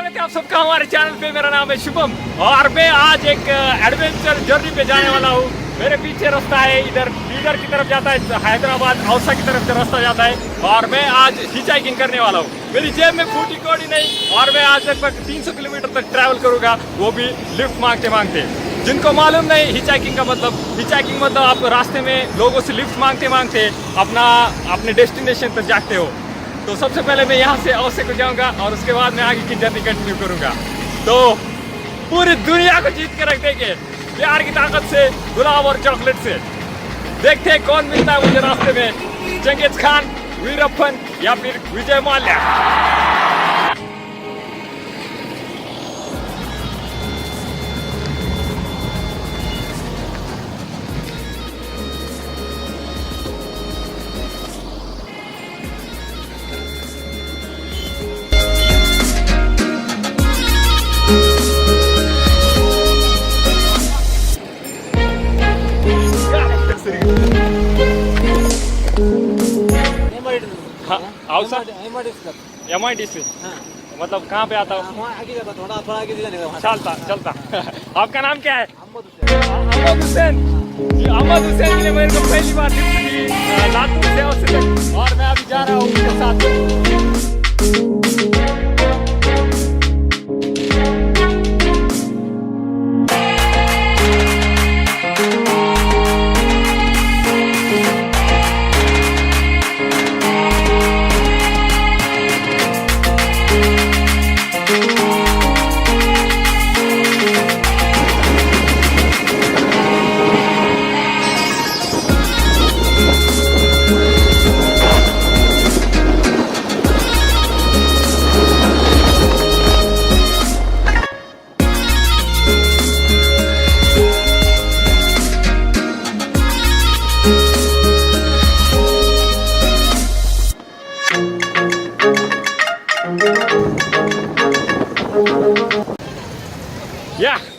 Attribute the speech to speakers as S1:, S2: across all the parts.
S1: स्वागत है आप सबका हमारे चैनल पे। मेरा नाम है शुभम और मैं आज एक एडवेंचर जर्नी पे जाने वाला हूँ। मेरे पीछे रास्ता है, इधर बीदर की तरफ जाता है, हैदराबाद औसा की तरफ से रास्ता जाता है और मैं आज हिचाइकिंग करने वाला हूँ। मेरी जेब में फूटी कौड़ी नहीं और मैं आज लगभग 300 किलोमीटर तक ट्रैवल करूँगा, वो भी लिफ्ट मांगते मांगते। जिनको मालूम नहीं हिचाइकिंग का मतलब, हिचाइकिंग मतलब आप रास्ते में लोगों से लिफ्ट मांगते मांगते अपने डेस्टिनेशन तक जाते हो। तो सबसे पहले मैं यहाँ से औसे को जाऊँगा और उसके बाद मैं आगे की जर्नी कंटिन्यू करूँगा। तो पूरी दुनिया को जीत के रख देंगे प्यार की ताकत से, गुलाब और चॉकलेट से। देखते हैं कौन मिलता है मुझे रास्ते में, चंगेज खान, वीरप्पन या फिर विजय माल्या। MIDC मतलब कहाँ पे आता हूँ?
S2: थोड़ा आगे जाने
S1: चलता आपका नाम क्या है? अहमद हुसैन। अहमद हुसैन ने मेरे को पहली बार लिफ्ट दी लातूर से औसे तक और मैं अभी जा रहा हूँ उनके साथ।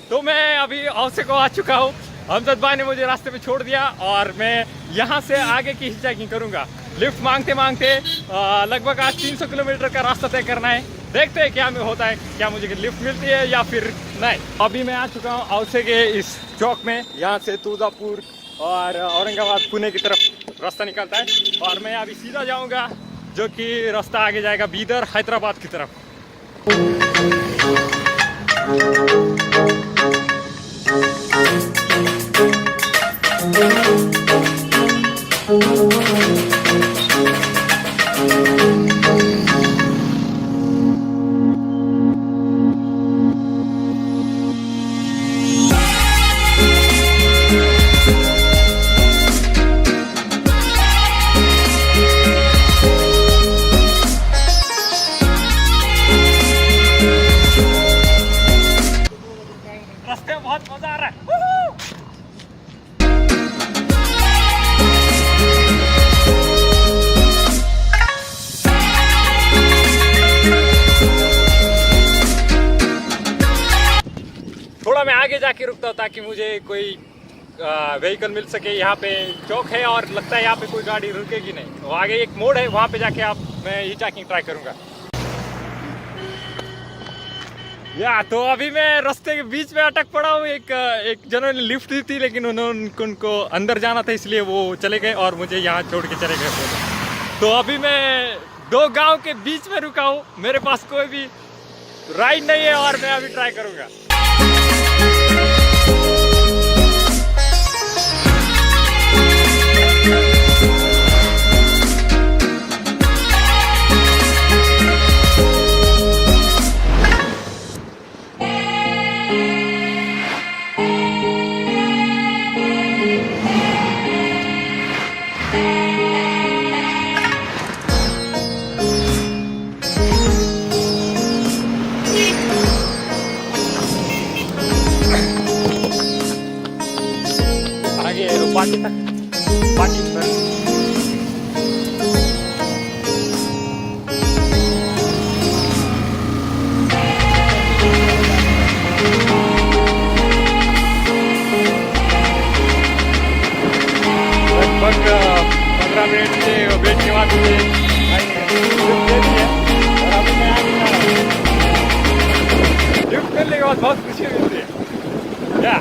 S1: तो मैं अभी औसे को आ चुका हूँ। हमजद भाई ने मुझे रास्ते में छोड़ दिया और मैं यहाँ से आगे की हिचाइकिंग करूँगा लिफ्ट मांगते मांगते। लगभग आज 300 किलोमीटर का रास्ता तय करना है। देखते हैं क्या में होता है, क्या मुझे लिफ्ट मिलती है या फिर नहीं। अभी मैं आ चुका हूँ औसे के इस चौक में। यहाँ से तुळजापुर और औरंगाबाद पुणे की तरफ रास्ता निकलता है और मैं अभी सीधा जाऊँगा, जो कि रास्ता आगे जाएगा बीदर हैदराबाद की तरफ। रास्ते में बहुत मजा आ रहा है। थोड़ा मैं आगे जाके रुकता हूँ ताकि मुझे कोई व्हीकल मिल सके। यहाँ पे चौक है और लगता है यहाँ पे कोई गाड़ी रुकेगी नहीं। तो आगे एक मोड़ है, वहाँ पे जाके मैं हिचाइकिंग ट्राई करूँगा। तो अभी मैं रास्ते के बीच में अटक पड़ा हूँ। एक जनों ने लिफ्ट दी थी लेकिन उनको अंदर जाना था, इसलिए वो चले गए और मुझे यहाँ छोड़ के चले गए। तो अभी मैं दो गांव के बीच में रुका हूँ, मेरे पास कोई भी राइड नहीं है और मैं अभी ट्राई करूँगा। पार्टी पर लगभग 15 मिनट से वेट के बाद मुझे दे दी है और अभी मैं आगे जा रहा हूँ। बाद बहुत खुशी हुई मुझे। या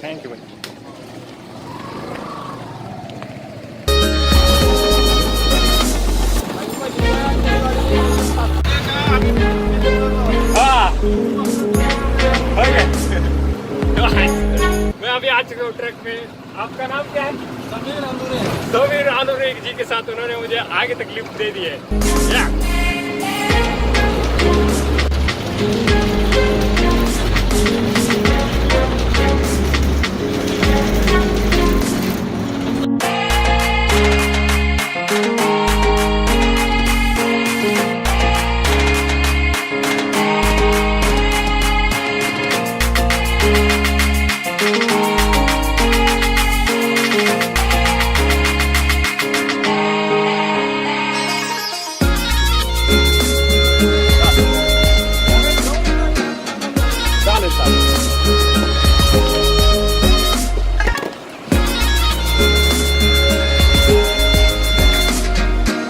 S1: थैंक यू भाई। हाँ, ओके। मैं अभी आ चुका हूँ ट्रक में। आपका नाम क्या है? समीर आनुरे जी के साथ उन्होंने मुझे आगे तक लिफ्ट दे दी है। या चालेल चालेल।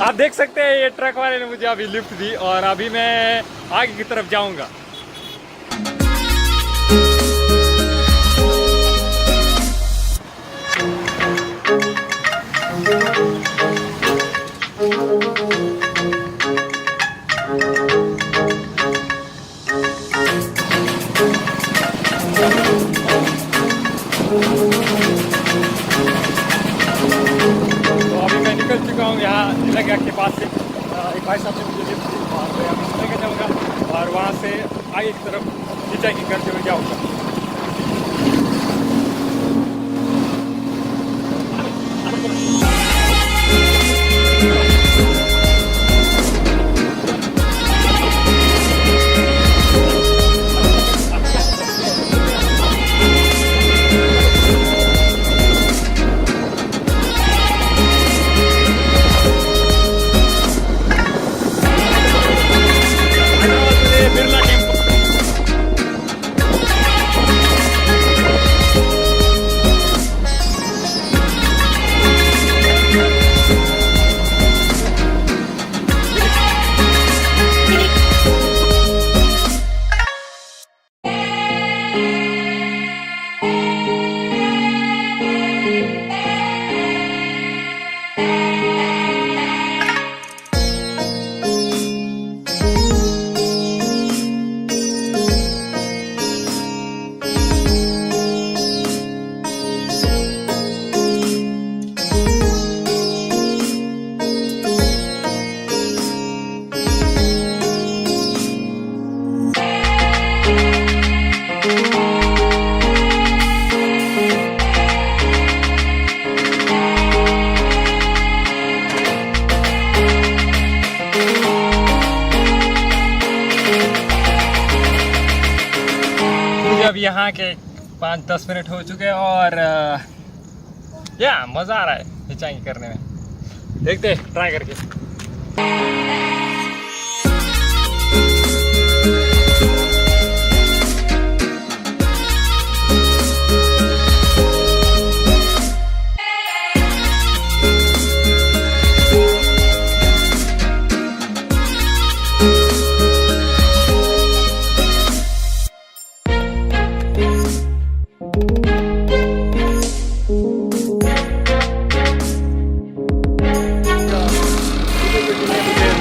S1: आप देख सकते हैं ये ट्रक वाले ने मुझे अभी लिफ्ट दी और अभी मैं आगे की तरफ जाऊंगा। तो अभी मैं निकल चुका हूँ यहाँ जिला गेट के पास से। एक भाई साहब ने मुझे लिफ्ट दी और मैं अभी लेकर जाऊँगा और वहाँ से आगे की तरफ हिचाइकिंग करते हुए जाऊँगा। बिरला टेम्पो अब यहाँ के 5-10 मिनट हो चुके हैं और या मज़ा आ रहा है हिचाइकिंग करने में। देखते हैं ट्राई करके। मुझे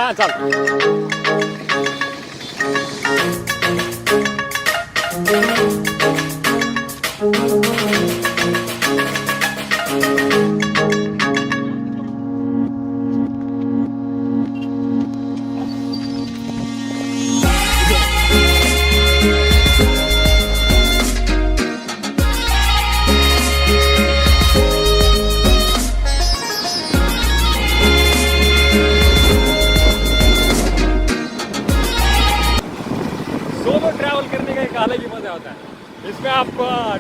S1: हाँ चल। सोलो ट्रैवल करने का एक अलग ही मजा होता है। इसमें आप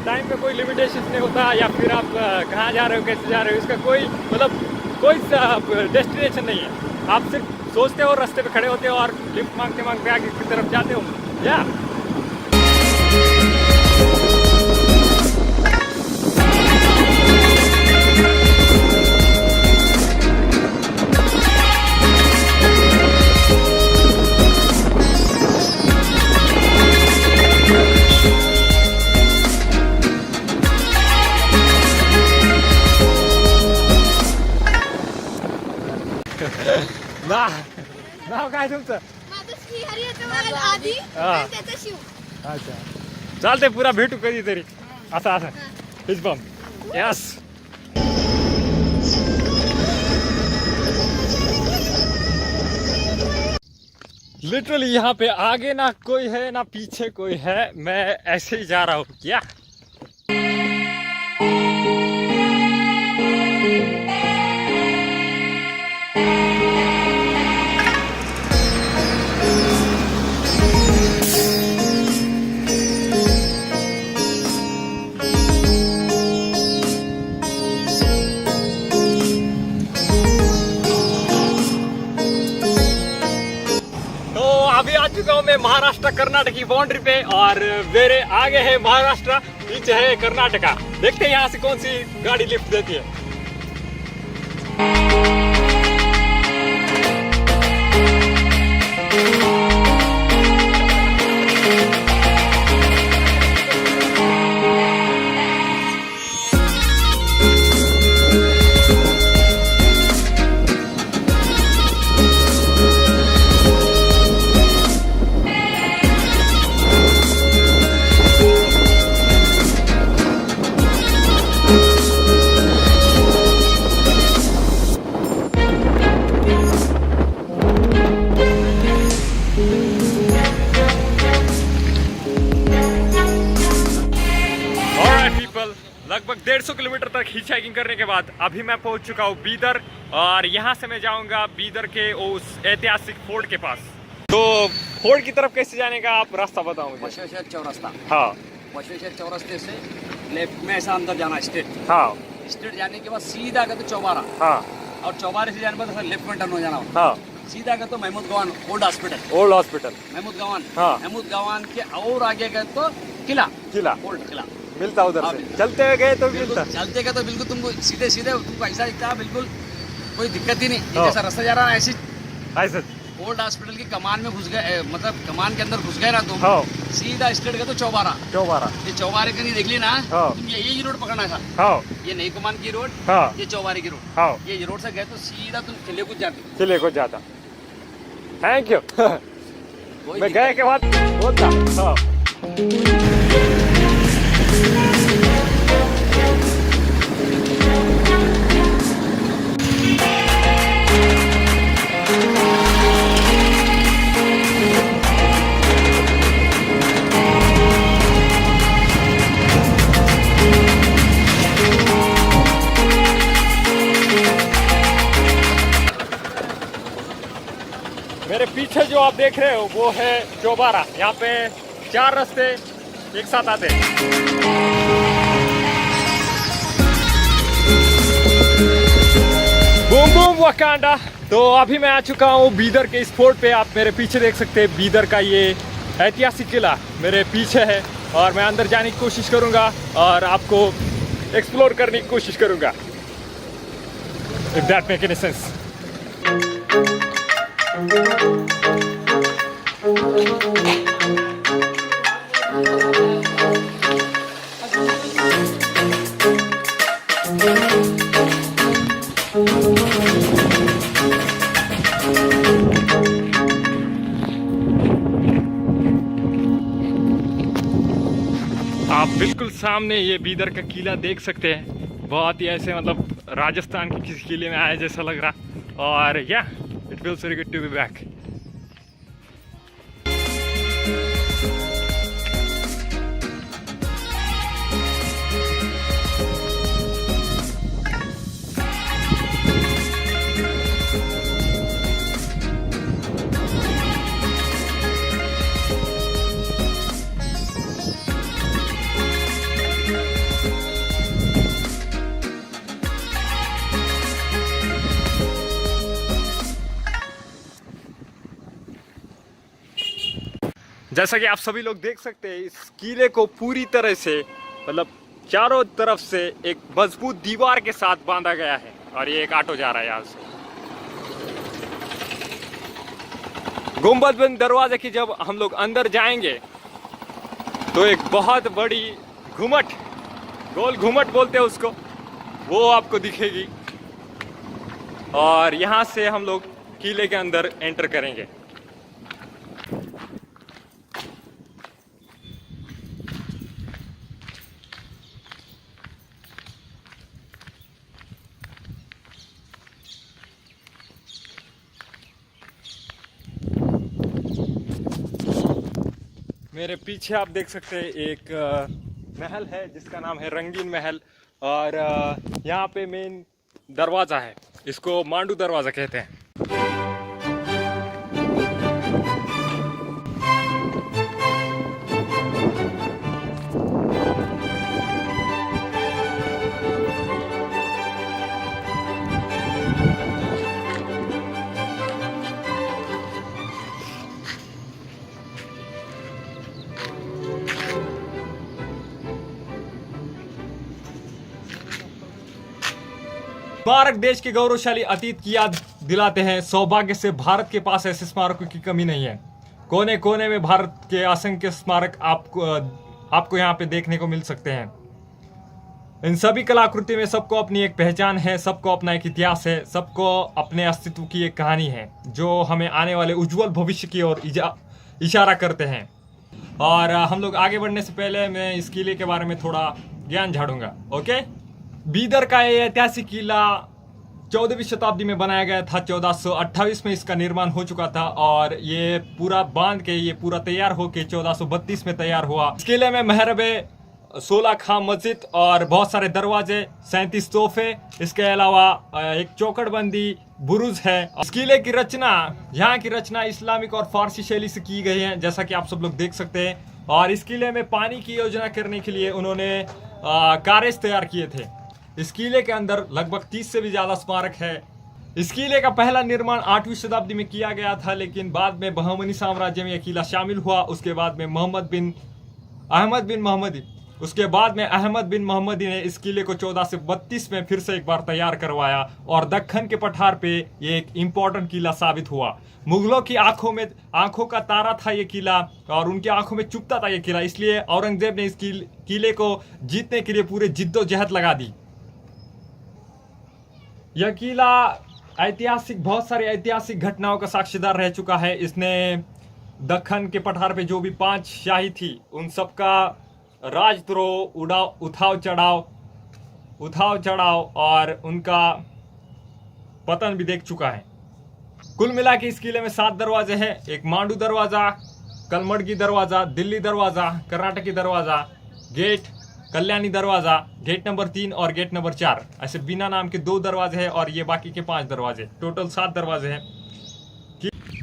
S1: टाइम में कोई लिमिटेशन नहीं होता, या फिर आप कहाँ जा रहे हो, कैसे जा रहे हो, इसका कोई मतलब कोई डेस्टिनेशन नहीं है। आप सिर्फ सोचते हो, रास्ते पे खड़े होते हो और लिफ्ट मांगते मांगते आगे की तरफ जाते हो। या ना नाव काय तुमचं?
S3: माझं श्री हरी येतं आधी
S1: हा.
S3: आणि त्याचं शिव.
S1: अच्छा, चालते पुरा भेटू कधीतरी. असं असं फिश बम. यस. लिटरली यहाँ पे आगे ना कोई है ना पीछे कोई है, मैं ऐसे ही जा रहा हूँ. क्या अभी आ चुका हूँ मैं महाराष्ट्र कर्नाटक की बाउंड्री पे, और मेरे आगे है महाराष्ट्र, पीछे है कर्नाटका. देखते हैं यहाँ से कौन सी गाड़ी लिफ्ट देती है. लगभग 150 किलोमीटर तक हिच हाइकिंग करने के बाद अभी मैं पहुंच चुका हूं बीदर, और यहां से मैं जाऊंगा बीदर के उस ऐतिहासिक फोर्ट के पास. तो फोर्ट की तरफ कैसे जाने का आप रास्ता बताओ मुझे.
S2: बसवेश्वर चौरास्ता.
S1: हाँ
S2: बसवेश्वर चौरास्ते से लेफ्ट में ऐसा अंदर जाना, स्ट्रेट.
S1: हाँ
S2: स्ट्रेट जाने के बाद सीधा गए तो चौबारा,
S1: हाँ
S2: और चौबारे से जाने के बाद लेफ्ट में टर्न हो जाना.
S1: हाँ.
S2: सीधा गए तो Mahmud Gawan old hospital.
S1: Old hospital.
S2: Mahmud Gawan.
S1: हाँ.
S2: महमूद गवान के और आगे गए तो किला.
S1: किला
S2: ओल्ड किला
S1: मिलता उधर
S2: हाँ,
S1: से. चलते हुए गए तो मिलता.
S2: चलते गए तो बिल्कुल तुमको सीधे सीधे तुमको ऐसा दिखता है, बिल्कुल कोई दिक्कत ही नहीं.
S1: हाँ.
S2: जैसा रास्ता जा रहा है ऐसी
S1: ऐसे.
S2: ओल्ड हॉस्पिटल की कमान में घुस गए, मतलब कमान के अंदर घुस गए ना तुम.
S1: हाँ.
S2: सीधा स्ट्रेट गए तो चौबारा.
S1: चौबारा.
S2: ये चौबारे का नहीं देख ली ना,
S1: हाँ.
S2: तुम यही रोड पकड़ना था.
S1: हाँ
S2: ये नई कमान की रोड,
S1: हाँ
S2: ये चौबारे की रोड.
S1: हाँ.
S2: ये रोड से गए तो सीधा तुम किले कुछ जाते.
S1: चलिए कुछ जाता. Thank you.
S2: कोई
S1: मैं
S2: दिक्कत
S1: गए के बाद बोलता. हाँ. मेरे पीछे जो आप देख रहे हो वो है चौबारा. यहाँ पे 4 रास्ते एक साथ आते हैं. Boom boom Wakanda. तो अभी मैं आ चुका हूँ बीदर के इस फोर्ट पे. आप मेरे पीछे देख सकते हैं बीदर का ये ऐतिहासिक किला मेरे पीछे है, और मैं अंदर जाने की कोशिश करूँगा और आपको एक्सप्लोर करने की कोशिश करूँगा. If that make any sense. सामने ये बीदर का किला देख सकते हैं, बहुत ही ऐसे मतलब राजस्थान के किसी किले में आया जैसा लग रहा। और या it feels very good to be back. जैसा कि आप सभी लोग देख सकते हैं, इस किले को पूरी तरह से मतलब चारों तरफ से एक मजबूत दीवार के साथ बांधा गया है। और ये एक ऑटो जा रहा है यहाँ से। गुंबदबंद दरवाजे की जब हम लोग अंदर जाएंगे तो एक बहुत बड़ी घुमट, गोल घुमट बोलते हैं उसको, वो आपको दिखेगी। और यहाँ से हम लोग किले के अंदर एंटर करेंगे। मेरे पीछे आप देख सकते हैं एक महल है जिसका नाम है रंगीन महल। और यहाँ पे मेन दरवाज़ा है, इसको मांडू दरवाज़ा कहते हैं। स्मारक देश के गौरवशाली अतीत की याद दिलाते हैं। सौभाग्य से भारत के पास ऐसे स्मारकों की कमी नहीं है। कोने कोने में भारत के असंख्य स्मारक आपको यहाँ पे देखने को मिल सकते हैं। इन सभी कलाकृति में सबको अपनी एक पहचान है, सबको अपना एक इतिहास है, सबको अपने अस्तित्व की एक कहानी है जो हमें आने वाले उज्जवल भविष्य की ओर इशारा करते हैं। और हम लोग आगे बढ़ने से पहले मैं इस किले के बारे में थोड़ा ज्ञान झाड़ूंगा। ओके, बीदर का ये ऐतिहासिक किला 14वीं शताब्दी में बनाया गया था। 1428 में इसका निर्माण हो चुका था और ये पूरा बांध के ये पूरा तैयार होके 1432 में तैयार हुआ। इस किले में महरबे, 16 खां मस्जिद और बहुत सारे दरवाजे, 37 तोहफे, इसके अलावा एक चौकड़बंदी बुरुज है। इस किले की रचना, यहाँ की रचना इस्लामिक और फारसी शैली से की गई है, जैसा कि आप सब लोग देख सकते हैं। और इस किले में पानी की योजना करने के लिए उन्होंने कारेज तैयार किए थे। इस किले के अंदर लगभग 30 से भी ज्यादा स्मारक है। इस किले का पहला निर्माण 8वीं शताब्दी में किया गया था, लेकिन बाद में बहमनी साम्राज्य में यह किला शामिल हुआ। उसके बाद में अहमद बिन मोहम्मदी ने इस किले को 1432 में फिर से एक बार तैयार करवाया और दक्खन के पठार पे ये एक इम्पोर्टेंट किला साबित हुआ। मुगलों की आंखों का तारा था ये किला और उनकी आंखों में चुभता था ये किला, इसलिए औरंगजेब ने इस किले को जीतने के लिए पूरे जिद्दोजहद लगा दी। यह किला बहुत सारी ऐतिहासिक घटनाओं का साक्षीदार रह चुका है। इसने दक्खन के पठार पे जो भी 5 शाही थी उन सबका राजद्रोह, उठाव चढ़ाव और उनका पतन भी देख चुका है। कुल मिला के इस किले में 7 दरवाजे हैं। एक मांडू दरवाजा, कलमड़गी दरवाजा, दिल्ली दरवाजा, कर्नाटकी दरवाजा, गेट कल्याणी दरवाजा, गेट नंबर 3 और गेट नंबर 4, ऐसे बिना नाम के 2 दरवाजे हैं और ये बाकी के 5 दरवाजे, टोटल 7 दरवाजे हैं।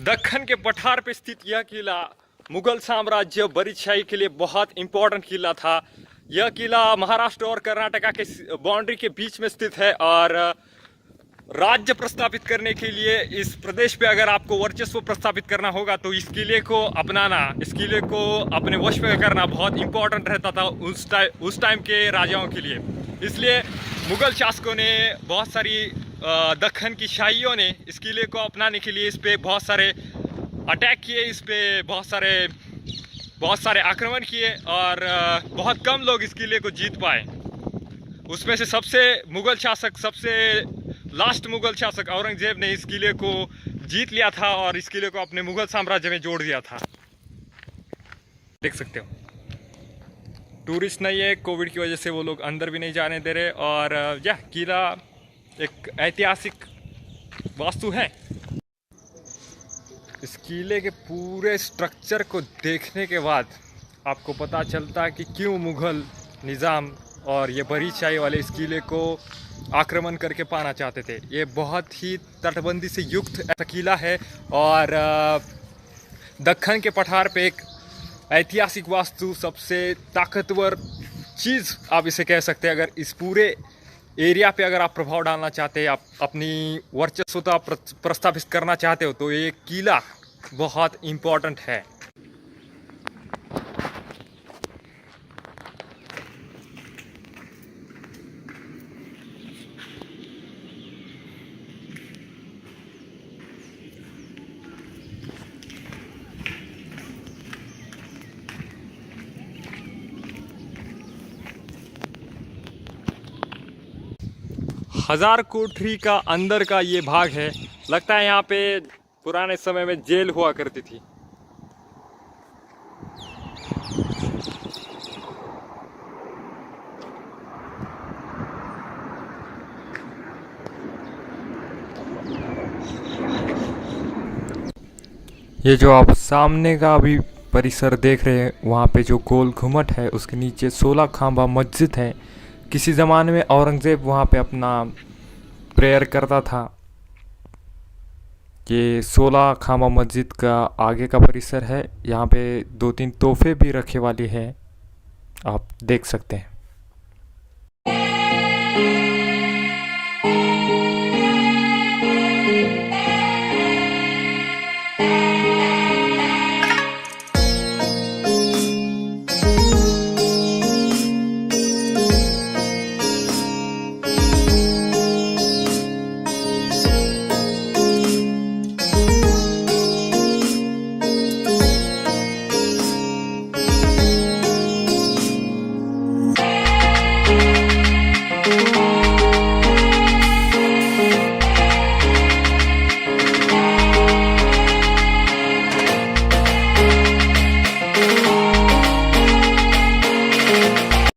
S1: दक्खन के पठार पे स्थित यह किला मुगल साम्राज्य बरीदशाही के लिए बहुत इंपॉर्टेंट किला था। यह किला महाराष्ट्र और कर्नाटका के बाउंड्री के बीच में स्थित है और राज्य प्रस्तापित करने के लिए इस प्रदेश पे अगर आपको वर्चस्व प्रस्तापित करना होगा तो इस किले को अपनाना, इस किले को अपने वश में करना बहुत इंपॉर्टेंट रहता था उस टाइम के राजाओं के लिए। इसलिए मुगल शासकों ने, बहुत सारी दक्खन की शाहियों ने इस किले को अपनाने के लिए इस पे बहुत सारे अटैक किए, इस पे बहुत सारे आक्रमण किए और बहुत कम लोग इस किले को जीत पाए। उसमें से सबसे लास्ट मुगल शासक औरंगजेब ने इस किले को जीत लिया था और इस किले को अपने मुगल साम्राज्य में जोड़ दिया था। देख सकते हो। टूरिस्ट नहीं है, कोविड की वजह से वो लोग अंदर भी नहीं जाने दे रहे। और यह किला एक ऐतिहासिक वास्तु है। इस किले के पूरे स्ट्रक्चर को देखने के बाद आपको पता चलता है कि क्यों मुग़ल निज़ाम और ये बड़ी शाही वाले इस किले को आक्रमण करके पाना चाहते थे। ये बहुत ही तटबंदी से युक्त ऐसा किला है और दक्कन के पठार पे एक ऐतिहासिक वास्तु, सबसे ताकतवर चीज़ आप इसे कह सकते हैं। अगर इस पूरे एरिया पे अगर आप प्रभाव डालना चाहते हैं, आप अपनी वर्चस्वता प्रस्थापित करना चाहते हो, तो ये किला बहुत इम्पोर्टेंट है। हजार कोठरी का अंदर का ये भाग है। लगता है यहाँ पे पुराने समय में जेल हुआ करती थी। ये जो आप सामने का अभी परिसर देख रहे हैं, वहाँ पे जो गोल घुमट है उसके नीचे 16 खांबा मस्जिद है। किसी ज़माने में औरंगज़ेब वहाँ पे अपना प्रेयर करता था। ये 16 खांबा मस्जिद का आगे का परिसर है। यहाँ पे 2-3 तोहफे भी रखे वाली है, आप देख सकते हैं।